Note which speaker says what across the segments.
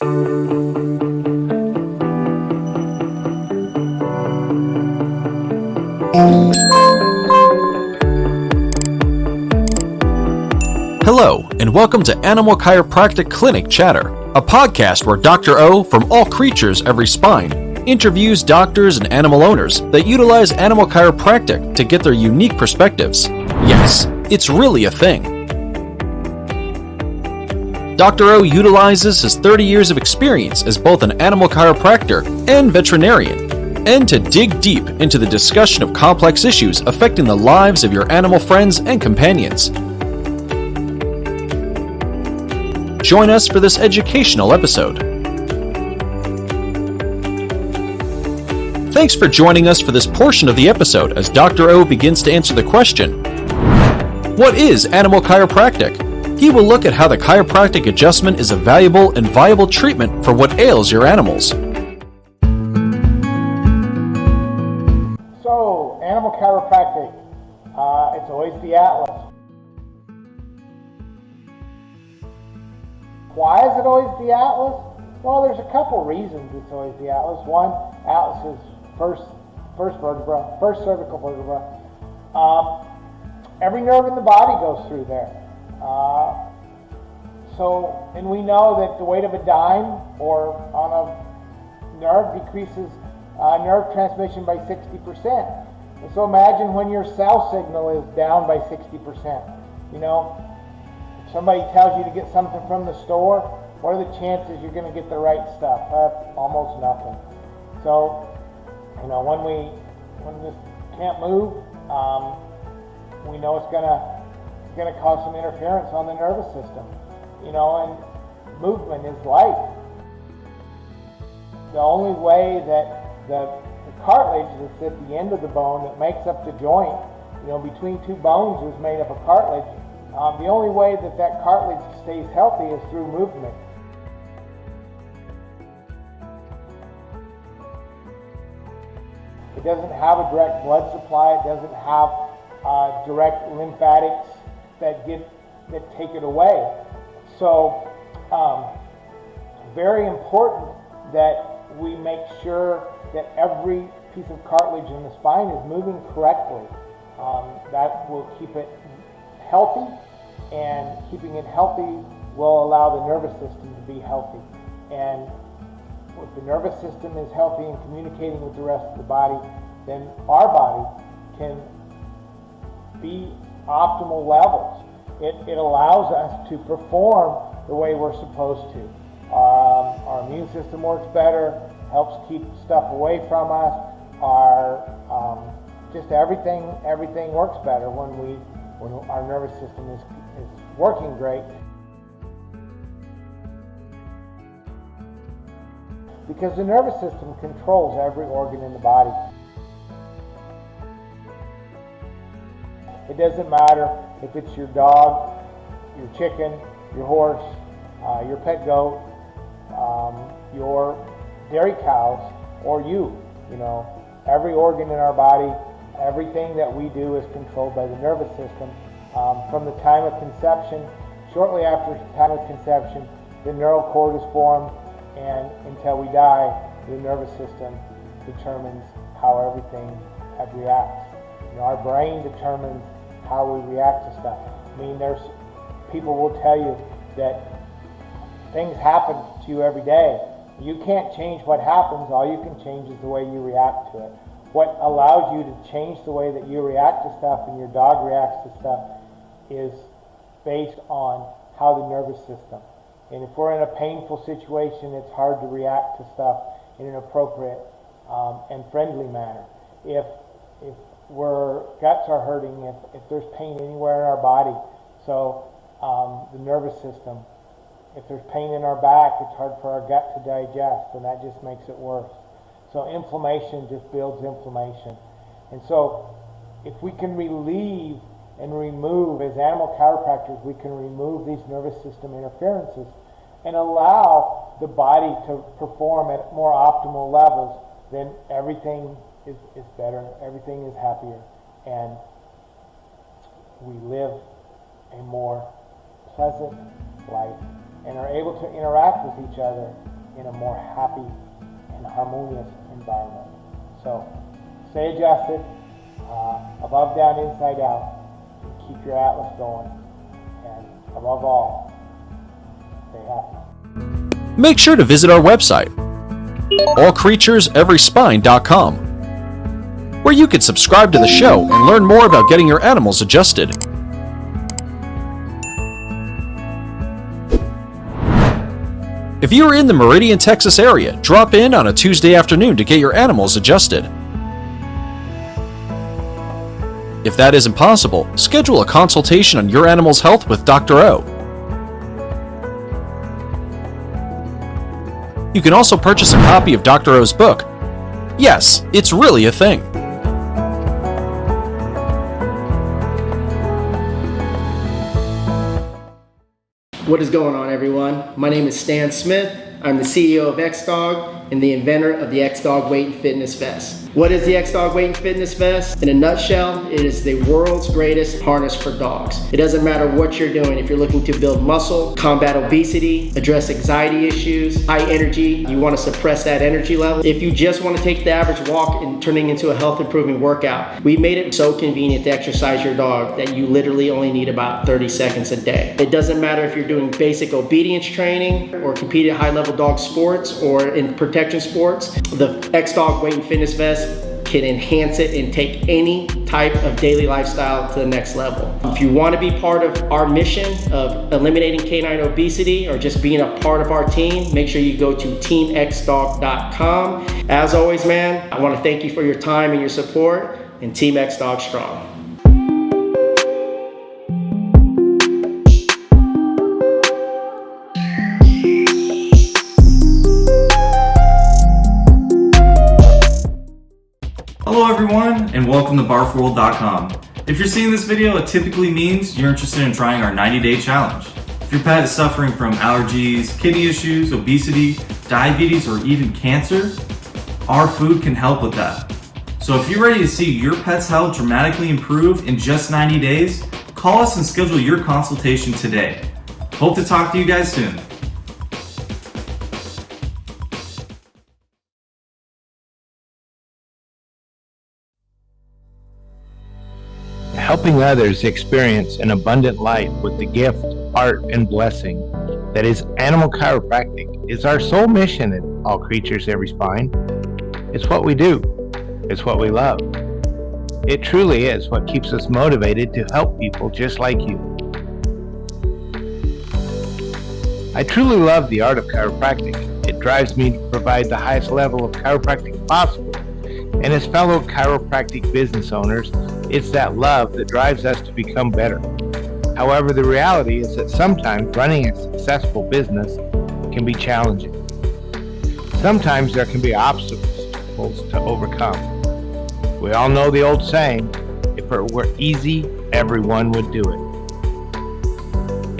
Speaker 1: Hello, and welcome to Animal Chiropractic Clinic Chatter, a podcast where Dr. O from All Creatures Every Spine interviews doctors and animal owners that utilize animal chiropractic to get their unique perspectives. Yes, it's really a thing. Dr. O utilizes his 30 years of experience as both an animal chiropractor and veterinarian, and to dig deep into the discussion of complex issues affecting the lives of your animal friends and companions. Join us for this educational episode. Thanks for joining us for this portion of the episode as Dr. O begins to answer the question, what is animal chiropractic? He will look at how the chiropractic adjustment is a valuable and viable treatment for what ails your animals.
Speaker 2: So, animal chiropractic, it's always the Atlas. Why is it always the Atlas? Well, there's a couple reasons it's always the Atlas. One, Atlas is first vertebra, first cervical vertebra. Every nerve in the body goes through there. And we know that the weight of a dime or on a nerve decreases nerve transmission by 60%. And so imagine when your cell signal is down by 60%. You know, somebody tells you to get something from the store, what are the chances you're going to get the right stuff? Almost nothing. So, you know, when this can't move, we know it's going to cause some interference on the nervous system. You know, and movement is life. The only way that the cartilage that's at the end of the bone that makes up the joint, you know, between two bones is made up of cartilage. The only way that cartilage stays healthy is through movement. It doesn't have a direct blood supply. It doesn't have direct lymphatics that take it away. So, very important that we make sure that every piece of cartilage in the spine is moving correctly. That will keep it healthy, and keeping it healthy will allow the nervous system to be healthy. And if the nervous system is healthy and communicating with the rest of the body, then our body can be optimal levels. It allows us to perform the way we're supposed to. Our immune system works better, helps keep stuff away from us. Just everything works better when our nervous system is working great. Because the nervous system controls every organ in the body. It doesn't matter if it's your dog, your chicken, your horse, your pet goat, your dairy cows, or you. You know, every organ in our body, everything that we do is controlled by the nervous system. From the time of conception, shortly after the time of conception, the neural cord is formed, and until we die, the nervous system determines how everything reacts. You know, our brain determines how we react to stuff. I mean, people will tell you that things happen to you every day. You can't change what happens. All you can change is the way you react to it. What allows you to change the way that you react to stuff and your dog reacts to stuff is based on how the nervous system. And if we're in a painful situation, it's hard to react to stuff in an appropriate and friendly manner. If our guts are hurting, if there's pain anywhere in our body, so the nervous system, if there's pain in our back, it's hard for our gut to digest, and that just makes it worse. So inflammation just builds inflammation. And so if we can relieve and remove, as animal chiropractors, we can remove these nervous system interferences and allow the body to perform at more optimal levels, then everything is better, everything is happier, and we live a more pleasant life and are able to interact with each other in a more happy and harmonious environment. So stay adjusted, above, down, inside out. Keep your atlas going, and above all, stay happy.
Speaker 1: Make sure to visit our website, allcreatureseveryspine.com, where you can subscribe to the show and learn more about getting your animals adjusted. If you are in the Meridian, Texas area, drop in on a Tuesday afternoon to get your animals adjusted. If that isn't possible, schedule a consultation on your animal's health with Dr. O. You can also purchase a copy of Dr. O's book. Yes, it's really a thing.
Speaker 3: What is going on, everyone? My name is Stan Smith. I'm the CEO of X-Dog and the inventor of the X-Dog Weight and Fitness Vest. What is the X-Dog Weight and Fitness Vest? In a nutshell, it is the world's greatest harness for dogs. It doesn't matter what you're doing. If you're looking to build muscle, combat obesity, address anxiety issues, high energy, you want to suppress that energy level. If you just want to take the average walk and turning into a health improving workout, we made it so convenient to exercise your dog that you literally only need about 30 seconds a day. It doesn't matter if you're doing basic obedience training or compete at high level dog sports or in protection sports. The X-Dog Weight and Fitness Vest can enhance it and take any type of daily lifestyle to the next level. If you want to be part of our mission of eliminating canine obesity or just being a part of our team, make sure you go to teamxdog.com. As always, man, I want to thank you for your time and your support, and Team X-Dog strong.
Speaker 4: Hello everyone, and welcome to barfworld.com. If you're seeing this video, it typically means you're interested in trying our 90-day challenge. If your pet is suffering from allergies, kidney issues, obesity, diabetes, or even cancer, our food can help with that. So if you're ready to see your pet's health dramatically improve in just 90 days, call us and schedule your consultation today. Hope to talk to you guys soon.
Speaker 5: Helping others experience an abundant life with the gift, art, and blessing that is Animal Chiropractic is our sole mission at All Creatures Every Spine. It's what we do. It's what we love. It truly is what keeps us motivated to help people just like you. I truly love the art of chiropractic. It drives me to provide the highest level of chiropractic possible. And as fellow chiropractic business owners, it's that love that drives us to become better. However, the reality is that sometimes running a successful business can be challenging. Sometimes there can be obstacles to overcome. We all know the old saying, if it were easy, everyone would do it.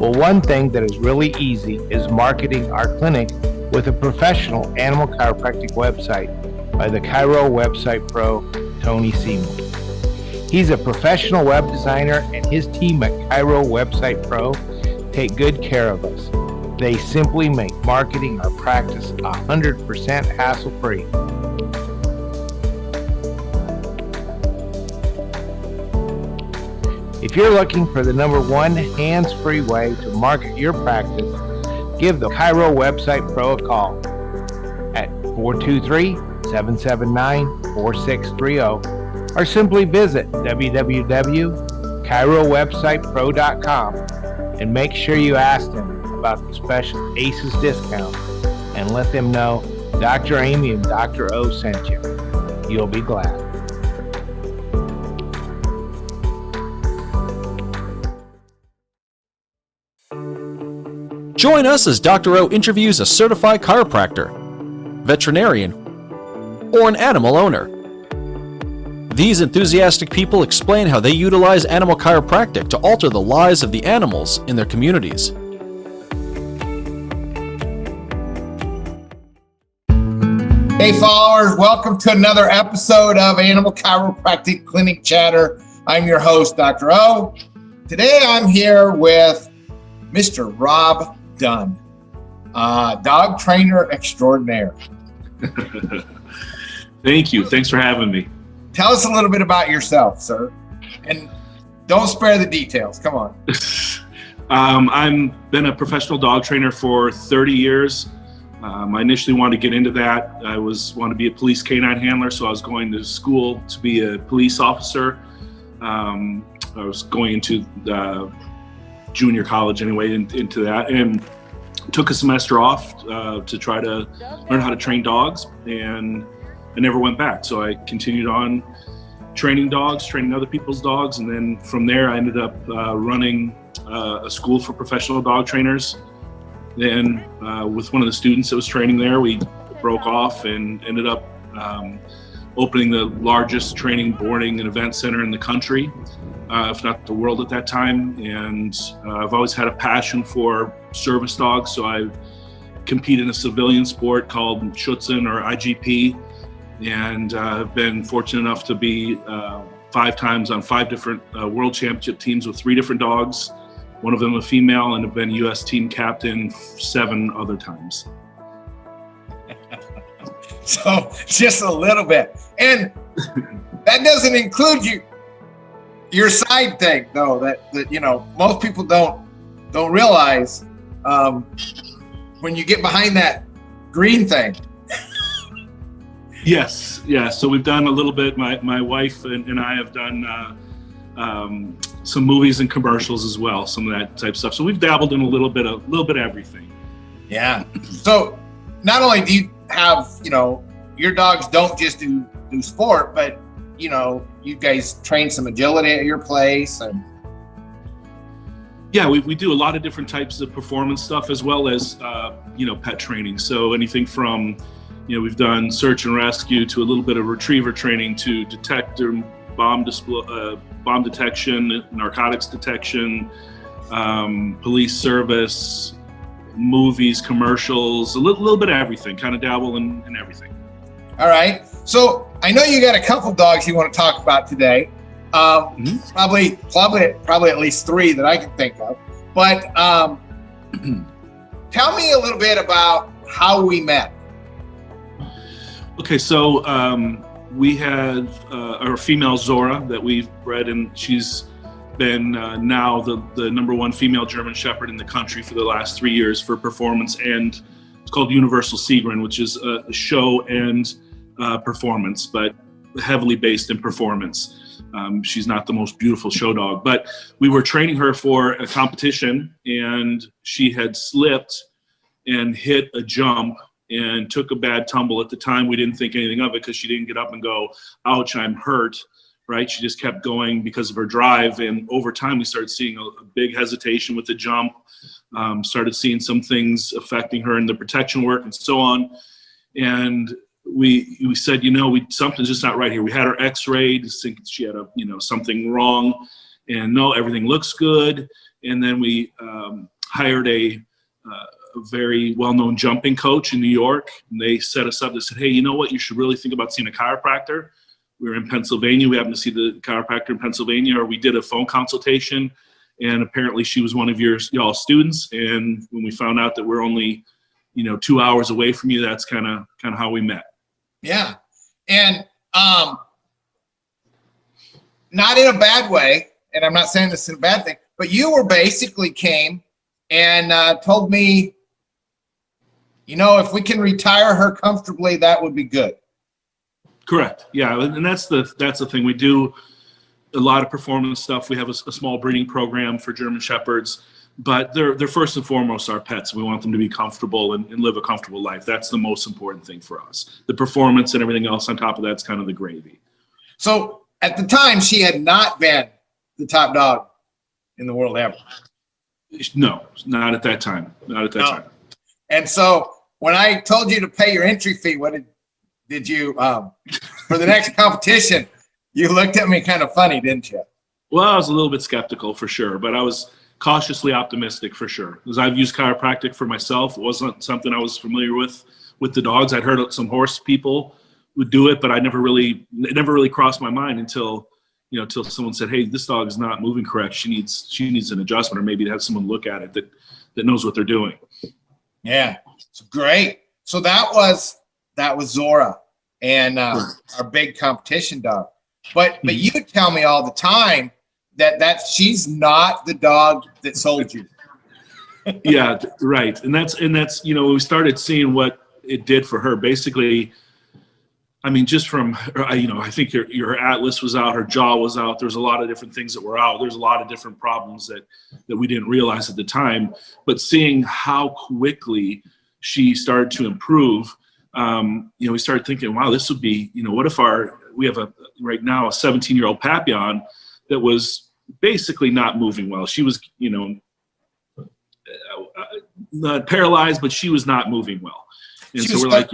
Speaker 5: Well, one thing that is really easy is marketing our clinic with a professional animal chiropractic website by the Chiro Website Pro, Tony Seymour. He's a professional web designer, and his team at Chiro Website Pro take good care of us. They simply make marketing our practice 100% hassle-free. If you're looking for the #1 hands-free way to market your practice, give the Chiro Website Pro a call at 423-779-4630 or simply visit www.chirowebsitepro.com and make sure you ask them about the special ACES discount and let them know Dr. Amy and Dr. O sent you. You'll be glad.
Speaker 1: Join us as Dr. O interviews a certified chiropractor, veterinarian, or an animal owner. These enthusiastic people explain how they utilize animal chiropractic to alter the lives of the animals in their communities.
Speaker 6: Hey followers, welcome to another episode of Animal Chiropractic Clinic Chatter. I'm your host, Dr. O. Today I'm here with Mr. Rob Dunn. dog trainer extraordinaire.
Speaker 7: Thank you. Thanks for having me.
Speaker 6: Tell us a little bit about yourself, sir. And don't spare the details. Come on.
Speaker 7: I've been a professional dog trainer for 30 years. I initially wanted to get into that. I wanted to be a police K9 handler, so I was going to school to be a police officer. I was going into junior college anyway, into that, and took a semester off to try to learn how to train dogs, and I never went back. So I continued on training dogs, training other people's dogs, and then from there I ended up running a school for professional dog trainers. Then with one of the students that was training there, we broke off and ended up opening the largest training, boarding, and event center in the country, if not the world at that time. And I've always had a passion for service dogs, so I've competed in a civilian sport called Schutzhund or IGP, and I've been fortunate enough to be 5 times on 5 different world championship teams with 3 different dogs. One of them a female, and have been U.S. team captain 7 other times.
Speaker 6: So just a little bit. And that doesn't include your side thing, though, that you know, most people don't realize when you get behind that green thing.
Speaker 7: Yes, yeah. So we've done a little bit. My wife and I have done some movies and commercials as well, some of that type of stuff. So we've dabbled in a little bit of everything.
Speaker 6: Yeah. So not only do you have, you know, your dogs don't just do sport, but you know, you guys train some agility at your place, and
Speaker 7: yeah, we do a lot of different types of performance stuff, as well as you know, pet training. So anything from, you know, we've done search and rescue to a little bit of retriever training to detector, bomb detection, narcotics detection, police service, movies, commercials, a little bit of everything, kind of dabble in everything.
Speaker 6: All right. So I know you got a couple dogs you want to talk about today. Probably at least 3 that I can think of. But tell me a little bit about how we met.
Speaker 7: Okay, so we have our female Zora that we've bred, and she's been now the #1 female German Shepherd in the country for the last 3 years for performance, and it's called Universal Seagrin, which is a show and performance, but heavily based in performance. She's not the most beautiful show dog, but we were training her for a competition, and she had slipped and hit a jump and took a bad tumble. At the time, we didn't think anything of it because she didn't get up and go, ouch, I'm hurt, right? She just kept going because of her drive. And over time, we started seeing a big hesitation with the jump, started seeing some things affecting her in the protection work and so on. And we said, you know, something's just not right here. We had her x-rayed, thinking she had something wrong, and no, everything looks good. And then we hired a very well-known jumping coach in New York, and they set us up. They said, hey, you know what, you should really think about seeing a chiropractor. We were in Pennsylvania. We happened to see the chiropractor in Pennsylvania, or we did a phone consultation, and apparently she was one of y'all students. And when we found out that we're only 2 hours away from you, that's kind of how we met.
Speaker 6: Yeah. And not in a bad way, and I'm not saying this is a bad thing, but you were basically came and told me, if we can retire her comfortably, that would be good.
Speaker 7: Correct. Yeah, and that's the thing. We do a lot of performance stuff. We have a small breeding program for German Shepherds, but they're first and foremost our pets. We want them to be comfortable and live a comfortable life. That's the most important thing for us. The performance and everything else on top of that's kind of the gravy. So
Speaker 6: at the time, she had not been the top dog in the world ever.
Speaker 7: No, not at that time. Not at that time.
Speaker 6: And so when I told you to pay your entry fee, what did you for the next competition? You looked at me kind of funny, didn't you?
Speaker 7: Well, I was a little bit skeptical for sure, but I was cautiously optimistic for sure, because I've used chiropractic for myself. It wasn't something I was familiar with the dogs. I'd heard some horse people would do it, but it never really crossed my mind until someone said, hey, this dog is not moving correct. She needs an adjustment, or maybe to have someone look at it that knows what they're doing.
Speaker 6: Yeah, it's great. So that was Zora and our big competition dog. But you tell me all the time that she's not the dog that sold you.
Speaker 7: Yeah, right. And that's we started seeing what it did for her. Basically, I mean, just from I think your atlas was out, her jaw was out. There's a lot of different things that were out. There's a lot of different problems that we didn't realize at the time. But seeing how quickly she started to improve, we started thinking, wow, this would be, what if we have right now a 17-year-old Papillon that was basically not moving well. She was, not paralyzed, but she was not moving well. And so we're like,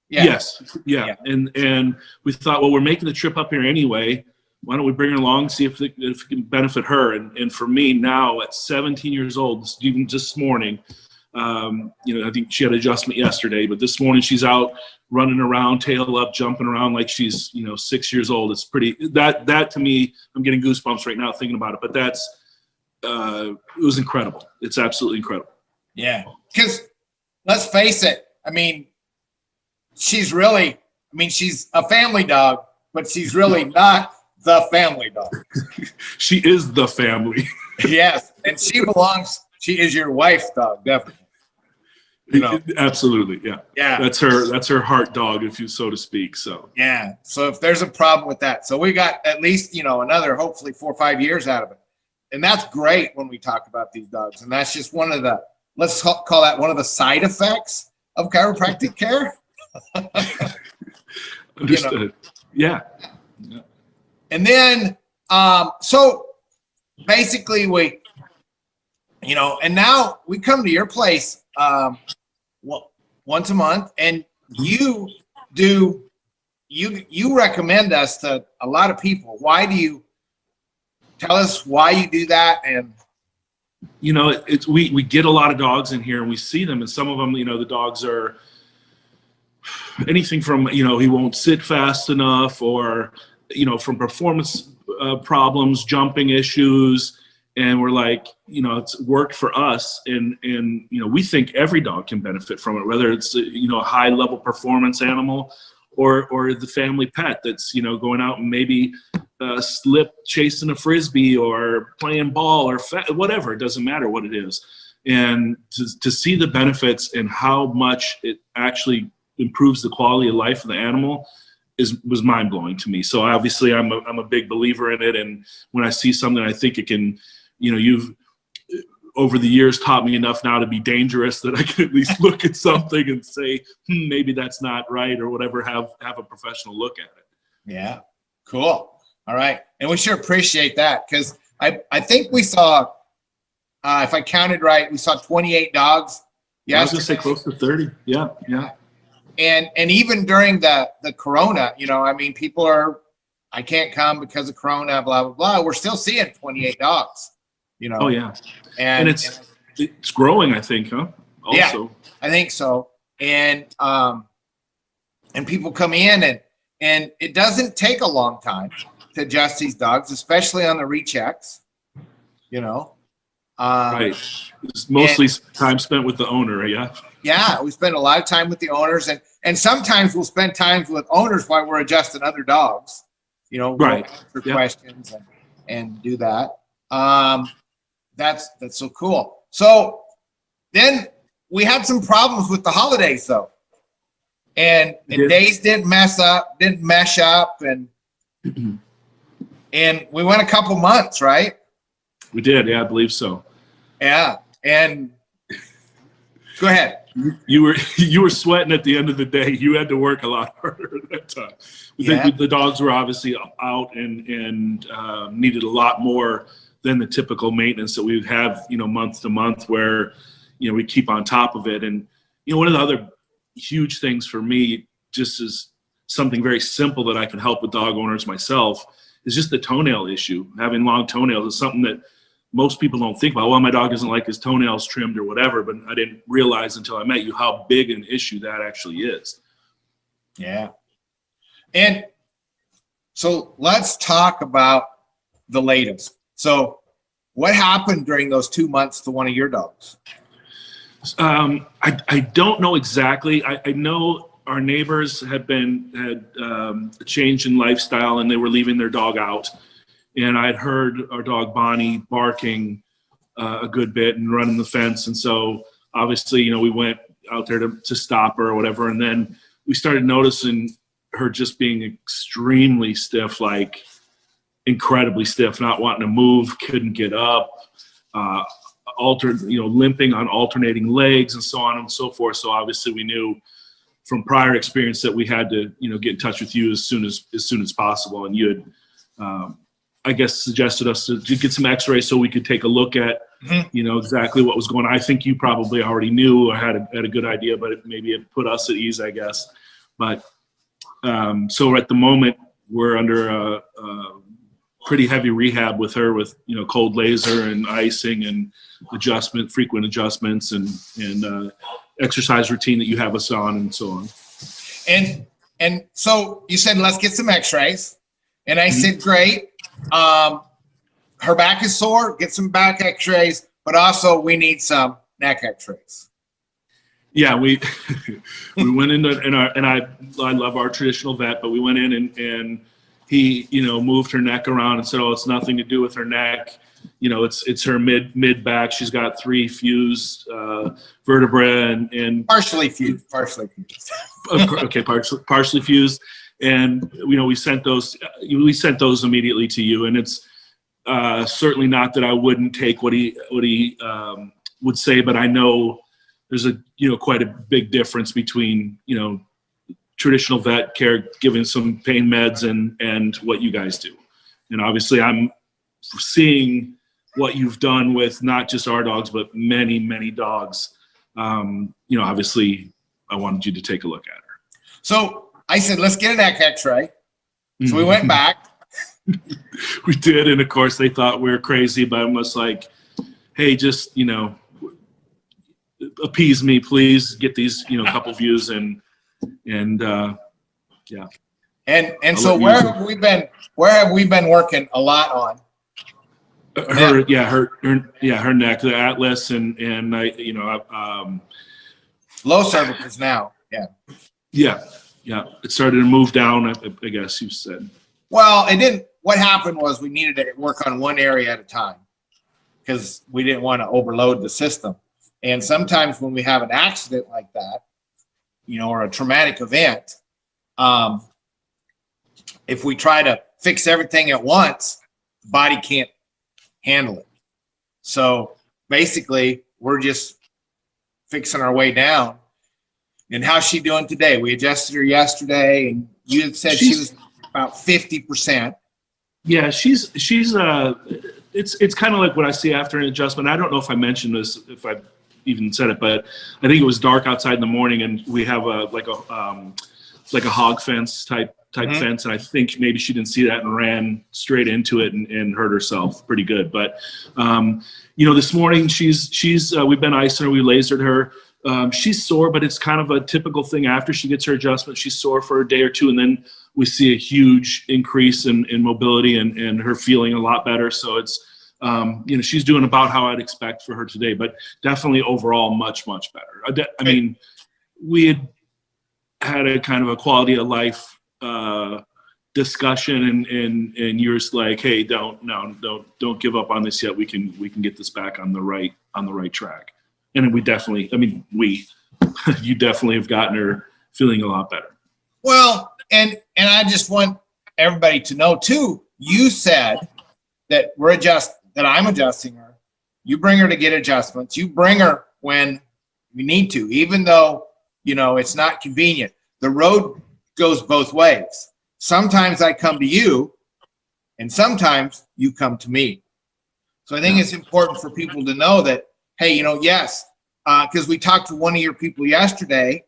Speaker 7: Yes. Yeah. And we thought, well, we're making the trip up here anyway. Why don't we bring her along, see if it can benefit her? And for me now at 17 years old, even just this morning, I think she had adjustment yesterday, but this morning she's out running around, tail up, jumping around like she's, 6 years old. It's pretty, that to me, I'm getting goosebumps right now thinking about it, but it was incredible. It's absolutely incredible.
Speaker 6: Yeah. Because let's face it. I mean, she's a family dog, but she's really not the family dog.
Speaker 7: She is the family.
Speaker 6: Yes. And she is your wife's dog, definitely.
Speaker 7: Absolutely. Yeah.
Speaker 6: Yeah.
Speaker 7: That's her heart dog, if you so to speak. So
Speaker 6: yeah. So if there's a problem with that, so we got at least, another hopefully 4 or 5 years out of it. And that's great when we talk about these dogs. And that's just one of the, let's call that one of the side effects of chiropractic care.
Speaker 7: Understood. Yeah.
Speaker 6: And then, so basically we, and now we come to your place once a month, and you recommend us to a lot of people. Why do you tell us why you do that? And
Speaker 7: we get a lot of dogs in here and we see them, and some of them, the dogs are anything from, he won't sit fast enough, or, from performance problems, jumping issues. And we're like, it's worked for us. And we think every dog can benefit from it, whether it's, a high level performance animal or the family pet that's, going out and maybe slip chasing a Frisbee or playing ball or whatever. It doesn't matter what it is. And to see the benefits and how much it actually improves the quality of life of the animal was mind blowing to me. So obviously I'm a big believer in it. And when I see something, I think it can, you've over the years taught me enough now to be dangerous that I can at least look at something and say, maybe that's not right or whatever, have a professional look at it.
Speaker 6: Yeah. Cool. All right. And we sure appreciate that, because I think we saw, if I counted right, we saw 28 dogs.
Speaker 7: Yeah, I was going to say close to 30. Yeah. Yeah.
Speaker 6: And even during the Corona, people are, I can't come because of Corona, blah, blah, blah. We're still seeing 28 dogs,
Speaker 7: Oh yeah. And it's growing, I think, huh? Also.
Speaker 6: Yeah, I think so. And people come in and it doesn't take a long time to adjust these dogs, especially on the rechecks,
Speaker 7: right. It's mostly time spent with the owner. Yeah.
Speaker 6: Yeah. We spend a lot of time with the owners, and sometimes we'll spend times with owners while we're adjusting other dogs,
Speaker 7: right.
Speaker 6: For questions and do that. That's so cool. So then we had some problems with the holidays though. And days didn't mesh up, and we went a couple months, right?
Speaker 7: We did, yeah, I believe so.
Speaker 6: Yeah. And go ahead.
Speaker 7: You were sweating at the end of the day. You had to work a lot harder at that time. I think the dogs were obviously out and needed a lot more than the typical maintenance that we would have, month to month, where, we keep on top of it. And, one of the other huge things for me, just as something very simple that I can help with dog owners myself, is just the toenail issue. Having long toenails is something that most people don't think about. Well, my dog doesn't like his toenails trimmed or whatever, but I didn't realize until I met you how big an issue that actually is.
Speaker 6: Yeah. And so let's talk about the latest. So what happened during those 2 months to one of your dogs?
Speaker 7: I don't know exactly. I know our neighbors had a change in lifestyle, and they were leaving their dog out. And I'd heard our dog Bonnie barking a good bit and running the fence. And so obviously, you know, we went out there to stop her or whatever. And then we started noticing her just being extremely stiff, like incredibly stiff, not wanting to move, couldn't get up, limping on alternating legs and so on and so forth. So obviously we knew from prior experience that we had to, you know, get in touch with you as soon as possible. And you had, I guess, suggested us to get some x-rays so we could take a look at, you know, exactly what was going on. I think you probably already knew or had a good idea, but maybe it put us at ease, I guess. But so at the moment, we're under a pretty heavy rehab with her with, you know, cold laser and icing and frequent adjustments and exercise routine that you have us on and so on.
Speaker 6: And so you said, let's get some x-rays. And I said, great. Her back is sore, get some back x-rays, but also we need some neck x-rays.
Speaker 7: Yeah, we went into and I love our traditional vet, but we went in and he, you know, moved her neck around and said, oh, it's nothing to do with her neck. You know, it's her mid back. She's got 3 fused vertebrae and partially fused. Okay, partially fused. And you know, we sent those immediately to you. And it's certainly not that I wouldn't take what he would say, but I know there's quite a big difference between, you know, traditional vet care, giving some pain meds and what you guys do. And obviously I'm seeing what you've done with not just our dogs, but many, many dogs. You know, obviously I wanted you to take a look at her.
Speaker 6: So I said, let's get a neck x-ray. So we went back.
Speaker 7: We did. And of course they thought we were crazy, but I'm just like, hey, just, you know, appease me, please get these, you know, couple views and yeah.
Speaker 6: And so where have we been working a lot on?
Speaker 7: Her neck, the atlas and I, you know,
Speaker 6: low cervicals now.
Speaker 7: Yeah. It started to move down, I guess you said.
Speaker 6: Well, it didn't. What happened was we needed to work on one area at a time because we didn't want to overload the system. And sometimes when we have an accident like that, you know, or a traumatic event, if we try to fix everything at once, the body can't handle it. So basically, we're just fixing our way down. And how's she doing today? We adjusted her yesterday, and you had said she was about 50%.
Speaker 7: Yeah, she's it's kind of like what I see after an adjustment. I don't know if I mentioned this, if I even said it, but I think it was dark outside in the morning, and we have like a hog fence type fence, and I think maybe she didn't see that and ran straight into it and hurt herself pretty good. But you know, this morning she's we've been icing her, we lasered her. She's sore, but it's kind of a typical thing after she gets her adjustment. She's sore for a day or two, and then we see a huge increase in mobility and her feeling a lot better. So it's, you know, she's doing about how I'd expect for her today, but definitely overall much, much better. I mean, we had a kind of a quality of life discussion, and you're just like, hey, don't give up on this yet. We can get this back on the right track. And we definitely, I mean, you definitely have gotten her feeling a lot better.
Speaker 6: Well, and I just want everybody to know too, you said that I'm adjusting her. You bring her to get adjustments. You bring her when you need to, even though, you know, it's not convenient. The road goes both ways. Sometimes I come to you and sometimes you come to me. So I think it's important for people to know that, hey, you know, yes, because we talked to one of your people yesterday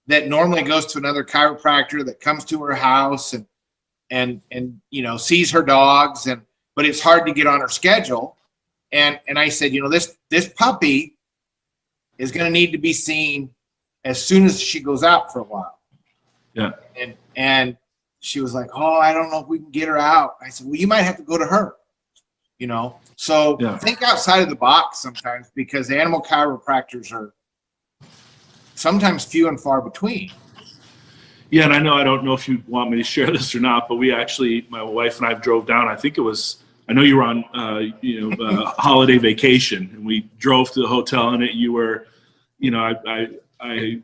Speaker 6: that normally goes to another chiropractor that comes to her house and you know, sees her dogs, but it's hard to get on her schedule. And I said, you know, this puppy is going to need to be seen as soon as she goes out for a while.
Speaker 7: Yeah.
Speaker 6: And she was like, oh, I don't know if we can get her out. I said, well, you might have to go to her. you know. So
Speaker 7: Yeah.
Speaker 6: think outside of the box sometimes, because animal chiropractors are sometimes few and far between.
Speaker 7: Yeah, and I don't know if you want me to share this or not, but we actually, my wife and I drove down. I think it was, I know you were on, holiday vacation, and we drove to the hotel, and you were, I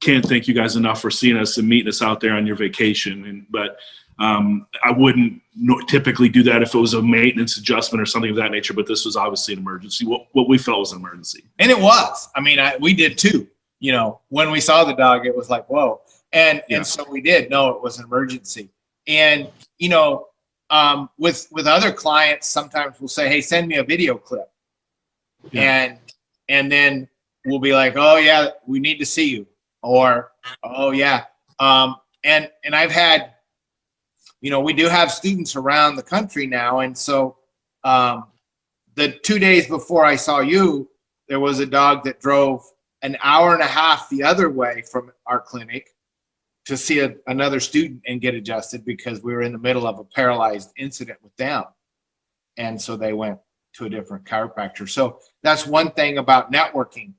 Speaker 7: can't thank you guys enough for seeing us and meeting us out there on your vacation. But I wouldn't typically do that if it was a maintenance adjustment or something of that nature. But this was obviously an emergency. What we felt was an emergency,
Speaker 6: and it was. I mean, we did too. You know, when we saw the dog, it was like, whoa. And so we did know it was an emergency. And, with other clients, sometimes we'll say, hey, send me a video clip. Yeah. And then we'll be like, oh yeah, we need to see you. Or, oh yeah. And I've had, we do have students around the country now. And so, the 2 days before I saw you, there was a dog that drove an hour and a half the other way from our clinic to see another student and get adjusted, because we were in the middle of a paralyzed incident with them. And so they went to a different chiropractor. So that's one thing about networking,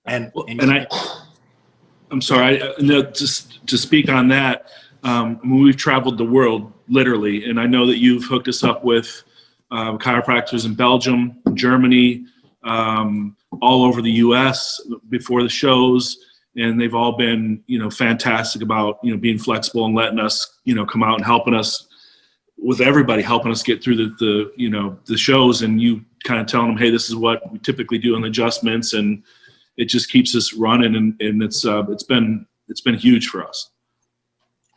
Speaker 6: I'm
Speaker 7: sorry, just to speak on that, we've traveled the world literally, and I know that you've hooked us up with chiropractors in Belgium, Germany, all over the U.S. before the shows. And they've all been, fantastic about, being flexible and letting us, come out and helping us with everybody, helping us get through the shows. And you kind of telling them, hey, this is what we typically do in adjustments, and it just keeps us running. And it's been huge for us.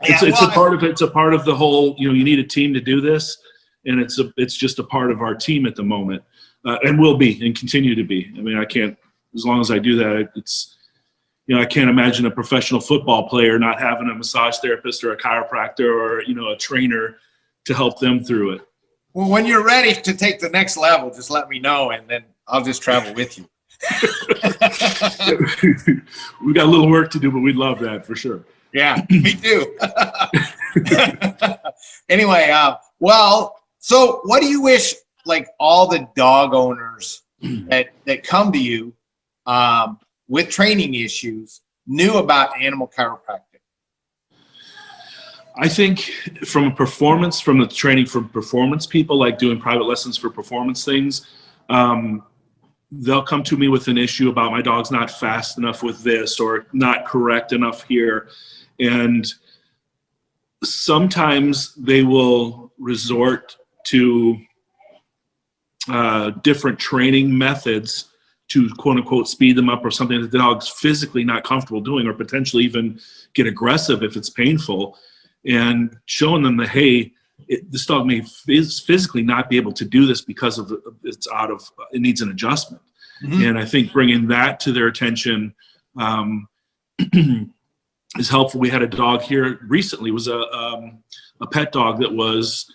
Speaker 6: Yeah,
Speaker 7: it's a part of the whole, you need a team to do this. And it's just a part of our team at the moment, and will be and continue to be. I mean, I can't, as long as I do that, it's, I can't imagine a professional football player not having a massage therapist or a chiropractor or, a trainer to help them through it.
Speaker 6: Well, when you're ready to take the next level, just let me know, and then I'll just travel with you.
Speaker 7: We got a little work to do, but we'd love that for sure.
Speaker 6: Yeah, me too. Anyway, so what do you wish, like, all the dog owners that come to you with training issues knew about animal chiropractic?
Speaker 7: I think from the training for performance people, like doing private lessons for performance things, they'll come to me with an issue about my dog's not fast enough with this or not correct enough here. And sometimes they will resort to different training methods to quote unquote speed them up, or something that the dog's physically not comfortable doing, or potentially even get aggressive if it's painful, and showing them that, hey, this dog may physically not be able to do this because of it needs an adjustment. Mm-hmm. And I think bringing that to their attention is helpful. We had a dog here recently. It was a pet dog that was,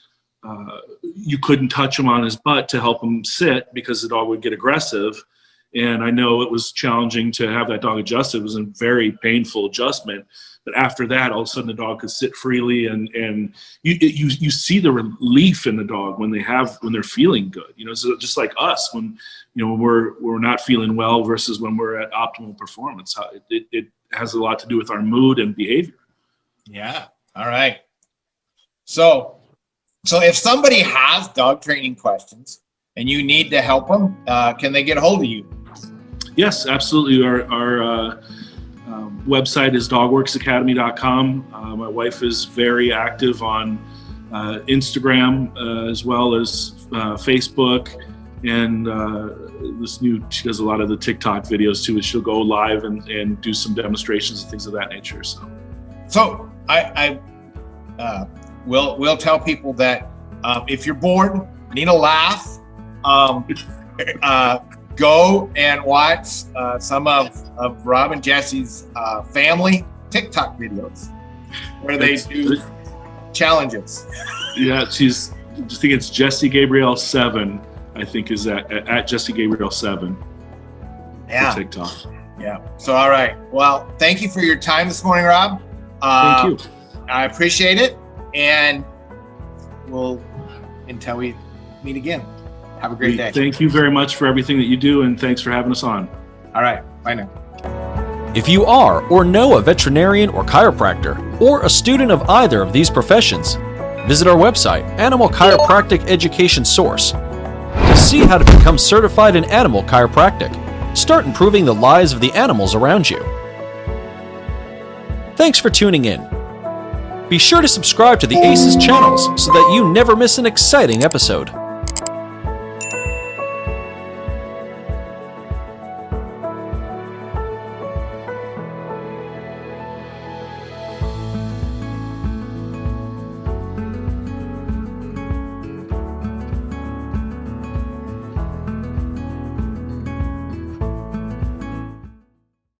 Speaker 7: you couldn't touch him on his butt to help him sit because the dog would get aggressive. And I know it was challenging to have that dog adjusted. It was a very painful adjustment. But after that, all of a sudden the dog could sit freely, and you see the relief in the dog when they're feeling good. So just like us, when we're not feeling well versus when we're at optimal performance, it has a lot to do with our mood and behavior.
Speaker 6: Yeah. All right. So if somebody has dog training questions and you need to help them, can they get a hold of you?
Speaker 7: Yes, absolutely. Our website is dogworksacademy.com. My wife is very active on Instagram as well as Facebook, and she does a lot of the TikTok videos too. She'll go live and do some demonstrations and things of that nature.
Speaker 6: So I will tell people that if you're bored, need a laugh, go and watch some of Rob and Jesse's family TikTok videos where they do challenges.
Speaker 7: Yeah, I think it's Jesse Gabriel 7. I think is at Jesse Gabriel 7.
Speaker 6: Yeah.
Speaker 7: For TikTok.
Speaker 6: Yeah. So all right. Well, thank you for your time this morning, Rob.
Speaker 7: Thank you.
Speaker 6: I appreciate it, and we'll until we meet again. Have a great day.
Speaker 7: Thank you very much for everything that you do, and thanks for having us on.
Speaker 6: All right. Bye now.
Speaker 1: If you are or know a veterinarian or chiropractor, or a student of either of these professions, visit our website, Animal Chiropractic Education Source, to see how to become certified in animal chiropractic. Start improving the lives of the animals around you. Thanks for tuning in. Be sure to subscribe to the ACES channels so that you never miss an exciting episode.